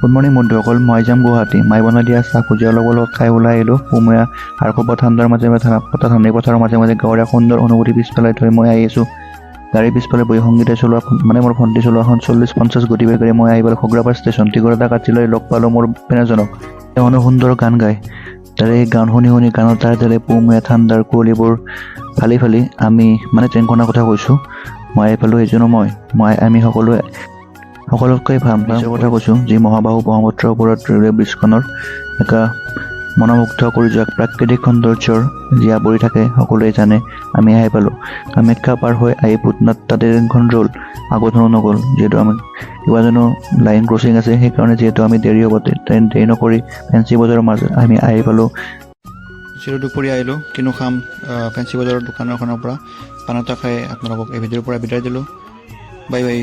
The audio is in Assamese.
গুড মৰ্ণিং বন্ধুসকল, মই যাম গুৱাহাটী। মাই বনাই দিয়া চাহ ভুজিয়া লগত খাই ওলাই আহিলোঁ। পুমীয়া হাড়খোপা ঠাণ্ডাৰ মাজে মাজে ধাননি পথাৰৰ মাজে মাজে গাঁৱৰীয়া সুন্দৰ অনুভূতি পিছফালে থৈ মই আহি আছোঁ। গাড়ীৰ পিছফালে বহি সংগীতে চলোৱা মোৰ ভণ্টি চলোৱা এখন 40-50 গতি বেগেৰে মই আহি পালোঁ খগ্ৰাপাৰ ষ্টেচন। টিকট এটা কাটি লৈ লগ পালোঁ মোৰ পেনেজনক। তেওঁ সুন্দৰ গান গায়। তাৰে এই গান শুনি শুনি গানৰ তাৰে পুমীয়া ঠাণ্ডাৰ কুঁৱলীবোৰ ফালি ফালি আমি ট্ৰেইনখনৰ কথা কৈছোঁ। মই আহি পালোঁ এইজনো আমি সকলোতকৈ ভাল ব্ৰিজৰ কথা কৈছোঁ, যি মহাবাহু ব্ৰহ্মপুত্ৰৰ ওপৰত ৰেলৱে ব্ৰিজখনৰ একা মনোমুগ্ধ কৰি যোৱা প্ৰাকৃতিক সৌন্দৰ্যৰ যি আৱৰি থাকে সকলোৱে জানে। আমি আহি পালোঁ কামাখ্যা পাৰ হৈ আহি ভূটনাথ, তাতে ট্ৰেইনখন ৰ'ল, আগতনো নগ'ল। যিহেতু আমি কেইবাজনো লাইন ক্ৰচিং আছে, সেইকাৰণে যিহেতু আমি দেৰি হ'ব, দেৰি নকৰি ফেঞ্চি বজাৰৰ মাজত আমি আহি পালোঁ। দুপৰীয়া আহিলোঁ, কিনো খাম ফেঞ্চি বজাৰৰ দোকানখনৰ পৰা পান এটা খাই আপোনালোকক এই ভিডিঅ'ৰ পৰা বিদায় দিলোঁ। Bye bye.